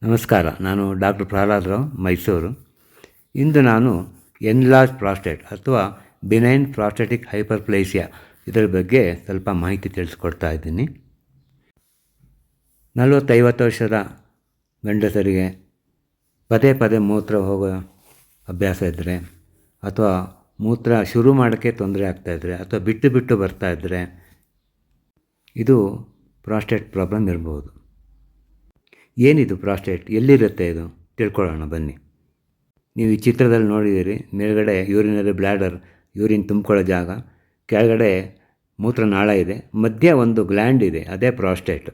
ನಮಸ್ಕಾರ. ನಾನು ಡಾಕ್ಟರ್ ಪ್ರಹ್ಲಾದ್ ರಾವ್, ಮೈಸೂರು. ಇಂದು ನಾನು ಎನ್ಲಾರ್ಜ್ ಪ್ರಾಸ್ಟೇಟ್ ಅಥವಾ ಬಿನೈನ್ ಪ್ರಾಸ್ಟೇಟಿಕ್ ಹೈಪರ್ಪ್ಲೇಸಿಯಾ ಇದರ ಬಗ್ಗೆ ಸ್ವಲ್ಪ ಮಾಹಿತಿ ತಿಳಿಸ್ಕೊಡ್ತಾ ಇದ್ದೀನಿ. 40-50 ವರ್ಷದ ಗಂಡಸರಿಗೆ ಪದೇ ಪದೇ ಮೂತ್ರ ಹೋಗೋ ಅಭ್ಯಾಸ ಇದ್ದರೆ, ಅಥವಾ ಮೂತ್ರ ಶುರು ಮಾಡೋಕ್ಕೆ ತೊಂದರೆ ಆಗ್ತಾಯಿದ್ರೆ, ಅಥವಾ ಬಿಟ್ಟು ಬಿಟ್ಟು ಬರ್ತಾಯಿದ್ರೆ ಇದು ಪ್ರಾಸ್ಟೇಟ್ ಪ್ರಾಬ್ಲಮ್ ಇರ್ಬೋದು. ಏನಿದು ಪ್ರಾಸ್ಟೇಟ್, ಎಲ್ಲಿರುತ್ತೆ ಇದು ತಿಳ್ಕೊಳ್ಳೋಣ ಬನ್ನಿ. ನೀವು ಈ ಚಿತ್ರದಲ್ಲಿ ನೋಡಿದ್ದೀರಿ, ಮೇಲ್ಗಡೆ ಯೂರಿನರಿ ಬ್ಲ್ಯಾಡರ್, ಯೂರಿನ್ ತುಂಬಿಕೊಳ್ಳೋ ಜಾಗ, ಕೆಳಗಡೆ ಮೂತ್ರನಾಳ ಇದೆ, ಮಧ್ಯ ಒಂದು ಗ್ಲ್ಯಾಂಡ್ ಇದೆ, ಅದೇ ಪ್ರಾಸ್ಟೇಟ್.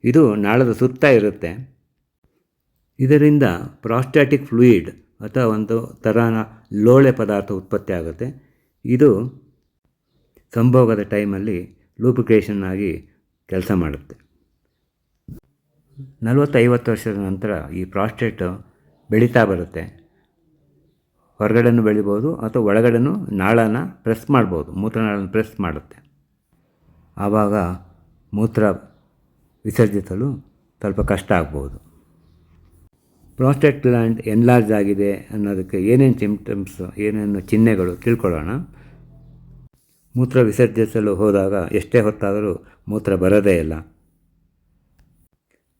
ಇದು ನಾಳದ ಸುತ್ತ ಇರುತ್ತೆ. ಇದರಿಂದ ಪ್ರಾಸ್ಟ್ಯಾಟಿಕ್ ಫ್ಲೂಯಿಡ್ ಅಥವಾ ಒಂದು ತರಹದ ಲೋಳೆ ಪದಾರ್ಥ ಉತ್ಪತ್ತಿ ಆಗುತ್ತೆ. ಇದು ಸಂಭೋಗದ ಟೈಮಲ್ಲಿ ಲೂಬ್ರಿಕೇಷನ್ ಆಗಿ ಕೆಲಸ ಮಾಡುತ್ತೆ. 40-50 ವರ್ಷದ ನಂತರ ಈ ಪ್ರಾಸ್ಟೇಟ್ ಬೆಳೀತಾ ಬರುತ್ತೆ. ಹೊರಗಡೆನೂ ಬೆಳಿಬೋದು ಅಥವಾ ಒಳಗಡೆನೂ ನಾಳನ ಪ್ರೆಸ್ ಮಾಡ್ಬೋದು, ಮೂತ್ರನಾಳನ ಪ್ರೆಸ್ ಮಾಡುತ್ತೆ. ಆವಾಗ ಮೂತ್ರ ವಿಸರ್ಜಿಸಲು ಸ್ವಲ್ಪ ಕಷ್ಟ ಆಗ್ಬೋದು. ಪ್ರಾಸ್ಟೇಟ್ ಗ್ಲ್ಯಾಂಡ್ ಎನ್ಲಾರ್ಜ್ ಆಗಿದೆ ಅನ್ನೋದಕ್ಕೆ ಏನೇನು ಸಿಂಪ್ಟಮ್ಸ್, ಏನೇನು ಚಿಹ್ನೆಗಳು ತಿಳ್ಕೊಳ್ಳೋಣ. ಮೂತ್ರ ವಿಸರ್ಜಿಸಲು ಹೋದಾಗ ಎಷ್ಟೇ ಹೊತ್ತಾದರೂ ಮೂತ್ರ ಬರೋದೇ ಇಲ್ಲ.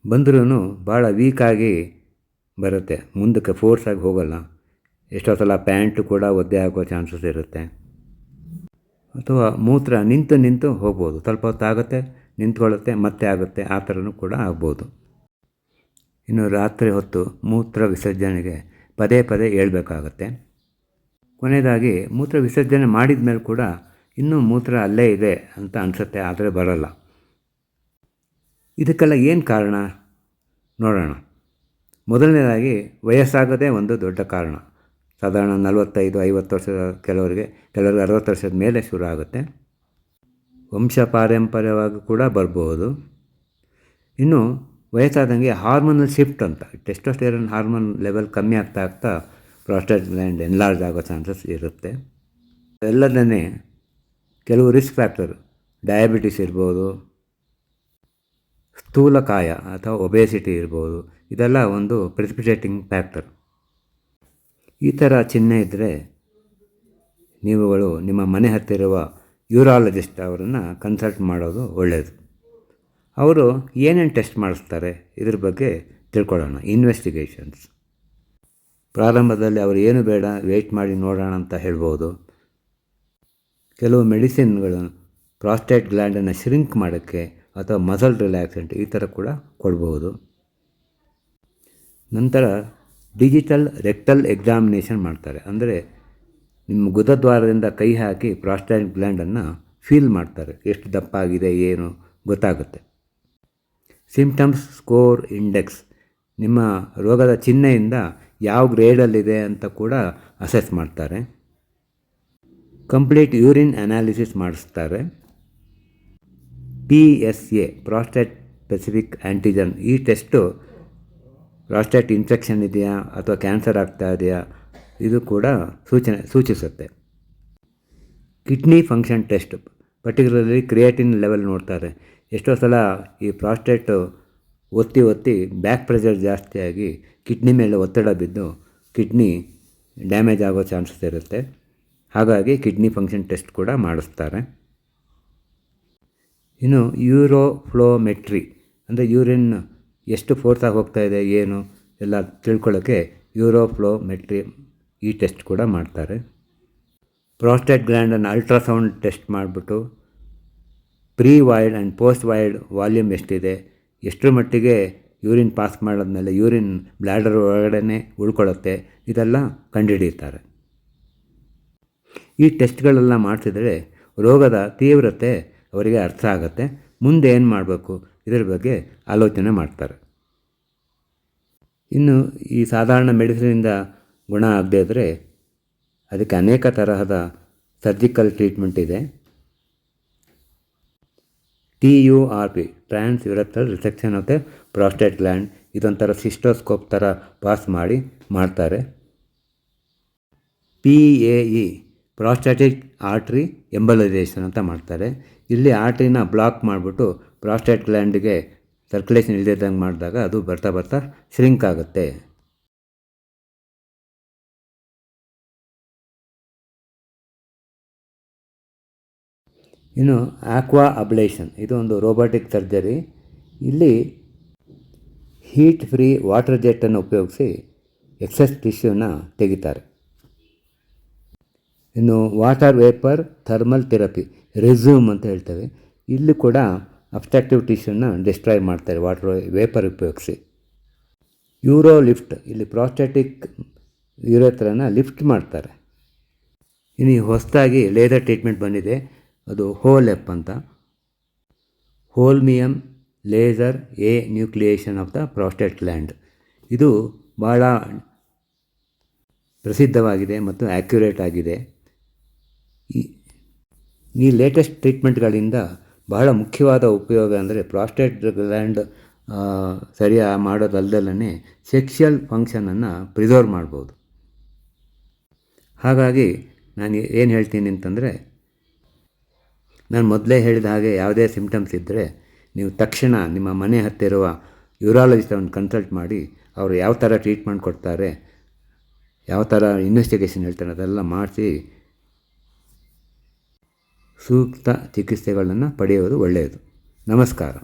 ಬಂದರೂ ಭಾಳ ವೀಕಾಗಿ ಬರುತ್ತೆ, ಮುಂದಕ್ಕೆ ಫೋರ್ಸಾಗಿ ಹೋಗಲ್ಲ. ಎಷ್ಟೋ ಸಲ ಪ್ಯಾಂಟು ಕೂಡ ಒದ್ದೆ ಆಗೋ ಚಾನ್ಸಸ್ ಇರುತ್ತೆ. ಅಥವಾ ಮೂತ್ರ ನಿಂತು ಹೋಗ್ಬೋದು, ಸ್ವಲ್ಪ ಹೊತ್ತಾಗುತ್ತೆ, ನಿಂತ್ಕೊಳ್ಳುತ್ತೆ, ಮತ್ತೆ ಆಗುತ್ತೆ, ಆ ಥರನೂ ಕೂಡ ಆಗ್ಬೋದು. ಇನ್ನು ರಾತ್ರಿ ಹೊತ್ತು ಮೂತ್ರ ವಿಸರ್ಜನೆಗೆ ಪದೇ ಪದೇ ಹೇಳ್ಬೇಕಾಗತ್ತೆ. ಕೊನೆಯದಾಗಿ ಮೂತ್ರ ವಿಸರ್ಜನೆ ಮಾಡಿದ ಮೇಲೆ ಕೂಡ ಇನ್ನೂ ಮೂತ್ರ ಅಲ್ಲೇ ಇದೆ ಅಂತ ಅನಿಸುತ್ತೆ, ಆದರೆ ಬರೋಲ್ಲ. ಇದಕ್ಕೆಲ್ಲ ಏನು ಕಾರಣ ನೋಡೋಣ. ಮೊದಲನೇದಾಗಿ ವಯಸ್ಸಾಗೋದೇ ಒಂದು ದೊಡ್ಡ ಕಾರಣ. ಸಾಧಾರಣ 45-50 ವರ್ಷದ ಕೆಲವರಿಗೆ 60 ವರ್ಷದ ಮೇಲೆ ಶುರು ಆಗುತ್ತೆ. ವಂಶ ಪಾರಂಪರ್ಯವಾಗಿ ಕೂಡ ಬರ್ಬೋದು. ಇನ್ನು ವಯಸ್ಸಾದಂಗೆ ಹಾರ್ಮೋನಲ್ ಶಿಫ್ಟ್ ಅಂತ, ಟೆಸ್ಟೋಸ್ಟೆರಾನ್ ಹಾರ್ಮೋನ್ ಲೆವೆಲ್ ಕಮ್ಮಿ ಆಗ್ತಾ ಪ್ರಾಸ್ಟೇಟ್ ಗ್ಲ್ಯಾಂಡ್ ಎನ್ಲಾರ್ಜ್ ಆಗೋ ಚಾನ್ಸಸ್ ಇರುತ್ತೆ. ಎಲ್ಲದನ್ನೇ ಕೆಲವು ರಿಸ್ಕ್ ಫ್ಯಾಕ್ಟರ್, ಡಯಾಬಿಟಿಸ್ ಇರ್ಬೋದು, ಸ್ಥೂಲಕಾಯ ಅಥವಾ ಒಬೇಸಿಟಿ ಇರ್ಬೋದು, ಇದೆಲ್ಲ ಒಂದು ಪ್ರೆಸಿಪಿಟೇಟಿಂಗ್ ಫ್ಯಾಕ್ಟರ್. ಈ ಥರ ಚಿಹ್ನೆ ಇದ್ದರೆ ನೀವುಗಳು ನಿಮ್ಮ ಮನೆ ಹತ್ತಿರುವ ಯೂರಾಲಜಿಸ್ಟ್ ಅವರನ್ನು ಕನ್ಸಲ್ಟ್ ಮಾಡೋದು ಒಳ್ಳೆಯದು. ಅವರು ಏನೇನು ಟೆಸ್ಟ್ ಮಾಡಿಸ್ತಾರೆ ಇದ್ರ ಬಗ್ಗೆ ತಿಳ್ಕೊಳ್ಳೋಣ. ಇನ್ವೆಸ್ಟಿಗೇಷನ್ಸ್ ಪ್ರಾರಂಭದಲ್ಲಿ ಅವರು ಏನು ಬೇಡ, ವೆಯ್ಟ್ ಮಾಡಿ ನೋಡೋಣ ಅಂತ ಹೇಳ್ಬೋದು. ಕೆಲವು ಮೆಡಿಸಿನ್ಗಳು ಪ್ರಾಸ್ಟೇಟ್ ಗ್ಲ್ಯಾಂಡನ್ನು ಶ್ರಿಂಕ್ ಮಾಡೋಕ್ಕೆ ಅಥವಾ ಮಸಲ್ ರಿಲ್ಯಾಕ್ಸೆಂಟ್ ಈ ಥರ ಕೂಡ ಕೊಡ್ಬೋದು. ನಂತರ ಡಿಜಿಟಲ್ ರೆಕ್ಟಲ್ ಎಕ್ಸಾಮಿನೇಷನ್ ಮಾಡ್ತಾರೆ. ಅಂದರೆ ನಿಮ್ಮ ಗುದದ್ವಾರದಿಂದ ಕೈ ಹಾಕಿ ಪ್ರಾಸ್ಟೇಟ್ ಗ್ಲ್ಯಾಂಡನ್ನು ಫೀಲ್ ಮಾಡ್ತಾರೆ, ಎಷ್ಟು ದಪ್ಪ ಆಗಿದೆ ಏನು ಗೊತ್ತಾಗುತ್ತೆ. ಸಿಂಪ್ಟಮ್ಸ್ ಸ್ಕೋರ್ ಇಂಡೆಕ್ಸ್, ನಿಮ್ಮ ರೋಗದ ಚಿಹ್ನೆಯಿಂದ ಯಾವ ಗ್ರೇಡಲ್ಲಿದೆ ಅಂತ ಕೂಡ ಅಸೆಸ್ ಮಾಡ್ತಾರೆ. ಕಂಪ್ಲೀಟ್ ಯೂರಿನ್ ಅನಾಲಿಸಿಸ್ ಮಾಡಿಸ್ತಾರೆ. PSA ಪ್ರಾಸ್ಟೇಟ್ ಸ್ಪೆಸಿಫಿಕ್ ಆ್ಯಂಟಿಜನ್, ಈ ಟೆಸ್ಟು ಪ್ರಾಸ್ಟೇಟ್ ಇನ್ಫೆಕ್ಷನ್ ಇದೆಯಾ ಅಥವಾ ಕ್ಯಾನ್ಸರ್ ಆಗ್ತಾ ಇದೆಯಾ ಇದು ಕೂಡ ಸೂಚಿಸುತ್ತೆ. Kidney function test, particularly creatine level ನೋಡ್ತಾರೆ. ಎಷ್ಟೋ ಸಲ ಈ ಪ್ರಾಸ್ಟೇಟು ಒತ್ತಿ ಬ್ಯಾಕ್ ಪ್ರೆಷರ್ ಜಾಸ್ತಿಯಾಗಿ ಕಿಡ್ನಿ ಮೇಲೆ ಒತ್ತಡ ಬಿದ್ದು ಕಿಡ್ನಿ ಡ್ಯಾಮೇಜ್ ಆಗೋ ಚಾನ್ಸಸ್ ಇರುತ್ತೆ. ಹಾಗಾಗಿ ಕಿಡ್ನಿ ಫಂಕ್ಷನ್ ಟೆಸ್ಟ್ ಕೂಡ ಮಾಡಿಸ್ತಾರೆ. ಇನ್ನು ಯೂರೋಫ್ಲೋಮೆಟ್ರಿ, ಅಂದರೆ ಯೂರಿನ್ ಎಷ್ಟು ಫೋರ್ಸಾಗಿ ಹೋಗ್ತಾಯಿದೆ ಏನು ಎಲ್ಲ ತಿಳ್ಕೊಳ್ಳೋಕ್ಕೆ ಯೂರೋಫ್ಲೋಮೆಟ್ರಿ ಈ ಟೆಸ್ಟ್ ಕೂಡ ಮಾಡ್ತಾರೆ. ಪ್ರಾಸ್ಟೇಟ್ ಗ್ಲ್ಯಾಂಡನ್ನು ಅಲ್ಟ್ರಾಸೌಂಡ್ ಟೆಸ್ಟ್ ಮಾಡಿಬಿಟ್ಟು pre void and post void volume ಎಷ್ಟಿದೆ, ಎಷ್ಟರ ಮಟ್ಟಿಗೆ ಯೂರಿನ್ ಪಾಸ್ ಮಾಡಿದ್ಮೇಲೆ ಯೂರಿನ್ ಬ್ಲ್ಯಾಡರ್ ಒಳಗಡೆ ಉಳ್ಕೊಳ್ಳುತ್ತೆ, ಇದೆಲ್ಲ ಕಂಡುಹಿಡಿಯುತ್ತಾರೆ. ಈ ಟೆಸ್ಟ್ಗಳೆಲ್ಲ ಮಾಡಿಸಿದರೆ ರೋಗದ ತೀವ್ರತೆ ಅವರಿಗೆ ಅರ್ಥ ಆಗುತ್ತೆ. ಮುಂದೆ ಏನು ಮಾಡಬೇಕು ಇದರ ಬಗ್ಗೆ ಆಲೋಚನೆ ಮಾಡ್ತಾರೆ. ಇನ್ನು ಈ ಸಾಧಾರಣ ಮೆಡಿಸಿನಿಂದ ಗುಣ ಆಗದೇ ಇದ್ದರೆ ಅದಕ್ಕೆ ಅನೇಕ ತರಹದ ಸರ್ಜಿಕಲ್ ಟ್ರೀಟ್ಮೆಂಟ್ ಇದೆ. TURP trans urethral resection of the prostate gland, ಇದೊಂಥರ ಸಿಸ್ಟೋಸ್ಕೋಪ್ ಥರ ಪಾಸ್ ಮಾಡ್ತಾರೆ. PAE ಪ್ರಾಸ್ಟ್ಯಾಟಿಕ್ ಆರ್ಟ್ರಿ ಎಂಬಲೈಸೇಷನ್ ಅಂತ ಮಾಡ್ತಾರೆ. ಇಲ್ಲಿ ಆರ್ಟ್ರಿನ ಬ್ಲಾಕ್ ಮಾಡಿಬಿಟ್ಟು ಪ್ರಾಸ್ಟೇಟ್ ಗ್ಲ್ಯಾಂಡಿಗೆ ಸರ್ಕ್ಯುಲೇಷನ್ ಇಲ್ಲದಿದ್ದಂಗೆ ಮಾಡಿದಾಗ ಅದು ಬರ್ತಾ ಬರ್ತಾ ಶ್ರಿಂಕ್ ಆಗುತ್ತೆ. ಇನ್ನು ಆಕ್ವಾ ಅಬ್ಲೇಷನ್, ಇದು ಒಂದು ರೋಬೋಟಿಕ್ ಸರ್ಜರಿ. ಇಲ್ಲಿ ಹೀಟ್ ಫ್ರೀ ವಾಟರ್ ಜೆಟ್ಟನ್ನು ಉಪಯೋಗಿಸಿ ಎಕ್ಸೆಸ್ ಟಿಶ್ಯೂನ ತೆಗಿತಾರೆ. ಇನ್ನು water vapour thermal therapy, Rezum ಅಂತ ಹೇಳ್ತೇವೆ. ಇಲ್ಲಿ ಕೂಡ ಅಬ್ಸ್ಟ್ರಾಕ್ಟಿವ್ ಟಿಶ್ಯೂನ ಡಿಸ್ಟ್ರಾಯ್ ಮಾಡ್ತಾರೆ ವಾಟರ್ ವೇಪರ್ ಉಪಯೋಗಿಸಿ. ಯೂರೋ ಲಿಫ್ಟ್, ಇಲ್ಲಿ ಪ್ರಾಸ್ಟೆಟಿಕ್ ಯೂರೋತ್ರನ ಲಿಫ್ಟ್ ಮಾಡ್ತಾರೆ. ಇನ್ನು ಹೊಸದಾಗಿ ಲೇಸರ್ ಟ್ರೀಟ್ಮೆಂಟ್ ಬಂದಿದೆ, ಅದು ಹೋಲೆಪ್ ಅಂತ. Holmium laser enucleation of the prostate gland. ಇದು ಭಾಳ ಪ್ರಸಿದ್ಧವಾಗಿದೆ ಮತ್ತು ಆ್ಯಕ್ಯುರೇಟ್ ಆಗಿದೆ. ಈ ಲೇಟೆಸ್ಟ್ ಟ್ರೀಟ್ಮೆಂಟ್ಗಳಿಂದ ಬಹಳ ಮುಖ್ಯವಾದ ಉಪಯೋಗ ಅಂದರೆ ಪ್ರಾಸ್ಟೇಟ್ ಗ್ಲ್ಯಾಂಡ್ ಸರಿಯಾಗಿ ಮಾಡೋದಲ್ದಲ್ಲೇ ಸೆಕ್ಷುಯಲ್ ಫಂಕ್ಷನನ್ನು ಪ್ರಿಸರ್ವ್ ಮಾಡ್ಬೋದು. ಹಾಗಾಗಿ ನಾನು ಏನು ಹೇಳ್ತೀನಿ ಅಂತಂದರೆ, ನಾನು ಮೊದಲೇ ಹೇಳಿದ ಹಾಗೆ ಯಾವುದೇ ಸಿಮ್ಟಮ್ಸ್ ಇದ್ದರೆ ನೀವು ತಕ್ಷಣ ನಿಮ್ಮ ಮನೆ ಹತ್ತಿರುವ ಯೂರಾಲಜಿಸ್ಟನ್ನು ಕನ್ಸಲ್ಟ್ ಮಾಡಿ ಅವರು ಯಾವ ಥರ ಟ್ರೀಟ್ಮೆಂಟ್ ಕೊಡ್ತಾರೆ, ಯಾವ ಥರ ಇನ್ವೆಸ್ಟಿಗೇಷನ್ ಹೇಳ್ತಾರೆ ಅದೆಲ್ಲ ಮಾಡಿಸಿ ಸೂಕ್ತ ಚಿಕಿತ್ಸೆಗಳನ್ನು ಪಡೆಯೋದು ಒಳ್ಳೆಯದು. ನಮಸ್ಕಾರ.